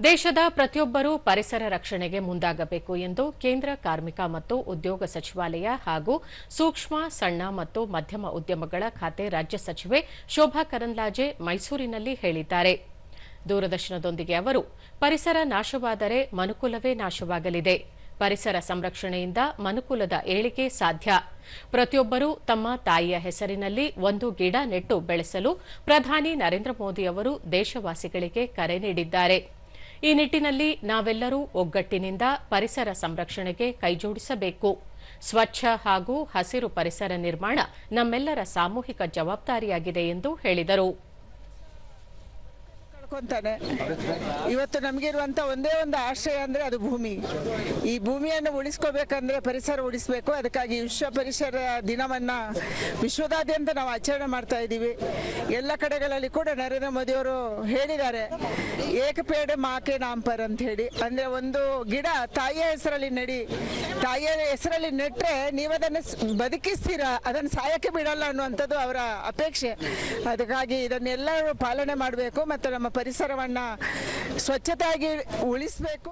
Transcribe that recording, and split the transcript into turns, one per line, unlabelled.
ದೇಶದ ಪ್ರತಿಯೊಬ್ಬರೂ ಪರಿಸರ ರಕ್ಷಣೆಗೆ ಮುಂದಾಗಬೇಕು ಎಂದು ಕೇಂದ್ರ ಕಾರ್ಮಿಕ ಮತ್ತು ಉದ್ಯೋಗ ಸಚಿವಾಲಯ ಹಾಗೂ ಸೂಕ್ಷ್ಮ ಸಣ್ಣ ಮತ್ತು ಮಧ್ಯಮ ಉದ್ಯಮಗಳ ಖಾತೆ ರಾಜ್ಯ ಸಚಿವೆ ಶೋಭಾ ಕರಂದ್ಲಾಜೆ ಮೈಸೂರಿನಲ್ಲಿ ಹೇಳಿದ್ದಾರೆ. ದೂರದರ್ಶನದೊಂದಿಗೆ ಅವರು, ಪರಿಸರ ನಾಶವಾದರೆ ಮನುಕುಲವೇ ನಾಶವಾಗಲಿದೆ. ಪರಿಸರ ಸಂರಕ್ಷಣೆಯಿಂದ ಮನುಕುಲದ ಏಳಿಗೆ ಸಾಧ್ಯ. ಪ್ರತಿಯೊಬ್ಬರೂ ತಮ್ಮ ತಾಯಿಯ ಹೆಸರಿನಲ್ಲಿ ಒಂದು ಗಿಡ ನೆಟ್ಟು ಬೆಳೆಸಲು ಪ್ರಧಾನಿ ನರೇಂದ್ರ ಮೋದಿ ಅವರು ದೇಶವಾಸಿಗಳಿಗೆ ಕರೆ ನೀಡಿದ್ದಾರೆ. ಈ ನಿಟ್ಟಿನಲ್ಲಿ ನಾವೆಲ್ಲರೂ ಒಗ್ಗಟ್ಟಿನಿಂದ ಪರಿಸರ ಸಂರಕ್ಷಣೆಗೆ ಕೈಜೋಡಿಸಬೇಕು. ಸ್ವಚ್ಛ ಹಾಗೂ ಹಸಿರು ಪರಿಸರ ನಿರ್ಮಾಣ ನಮ್ಮೆಲ್ಲರ ಸಾಮೂಹಿಕ ಜವಾಬ್ದಾರಿಯಾಗಿದೆ ಎಂದು ಹೇಳಿದರು.
ಇವತ್ತು ನಮಗಿರುವಂತ ಒಂದೇ ಒಂದು ಆಶ್ರಯ ಅಂದ್ರೆ ಅದು ಭೂಮಿ. ಈ ಭೂಮಿಯನ್ನು ಉಳಿಸ್ಕೋಬೇಕಂದ್ರೆ ಪರಿಸರ ಉಳಿಸಬೇಕು. ಅದಕ್ಕಾಗಿ ವಿಶ್ವ ಪರಿಸರ ದಿನವನ್ನ ವಿಶ್ವದಾದ್ಯಂತ ನಾವು ಆಚರಣೆ ಮಾಡ್ತಾ ಇದ್ದೀವಿ. ಎಲ್ಲ ಕಡೆಗಳಲ್ಲಿ ಕೂಡ ನರೇಂದ್ರ ಮೋದಿ ಅವರು ಹೇಳಿದ್ದಾರೆ, ಏಕ ಪೇಡ ಮಾಕೆ ನಾಂಪರ್ ಅಂತ ಹೇಳಿ. ಅಂದ್ರೆ ಒಂದು ಗಿಡ ತಾಯಿಯ ಹೆಸರಲ್ಲಿ ನೆಡಿ, ತಾಯಿಯ ಹೆಸರಲ್ಲಿ ನೆಟ್ರೆ ನೀವು ಅದನ್ನು ಬದುಕಿಸ್ತೀರಾ, ಅದನ್ನು ಸಾಯಕ್ಕೆ ಬಿಡಲ್ಲ ಅನ್ನುವಂಥದ್ದು ಅವರ ಅಪೇಕ್ಷೆ. ಅದಕ್ಕಾಗಿ ಇದನ್ನೆಲ್ಲರೂ ಪಾಲನೆ ಮಾಡಬೇಕು ಮತ್ತು ನಮ್ಮ ಪರಿಸರವನ್ನ ಸ್ವಚ್ಛತೆಯಾಗಿ ಉಳಿಸಬೇಕು.